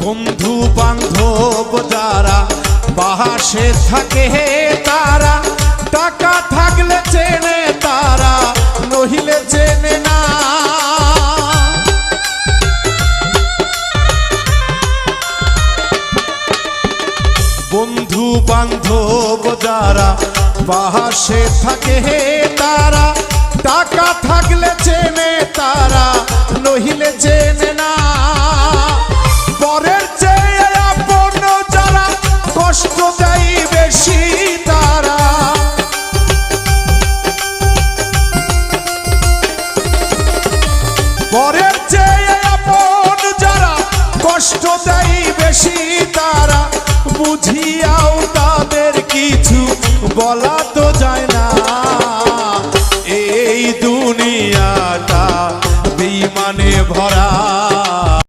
বন্ধু বান্ধব যারা পাশে থাকে তারা টাকা থাকলে চেনে তারা নহিলে চেনে না। বন্ধু বান্ধব যারা পাশে থাকে তারা টাকা থাকলে চেনে তারা নহিলে চেনে না। পরের চেয়ে আপন যারা কষ্ট দেয় বেশি তারা পরের চেয়ে আপন যারা কষ্ট দেয় বেশি তারা বুঝিয়াও তাদের কিছু বলা তো যায় না। এই দুনিয়াটা বেঈমানে ভরা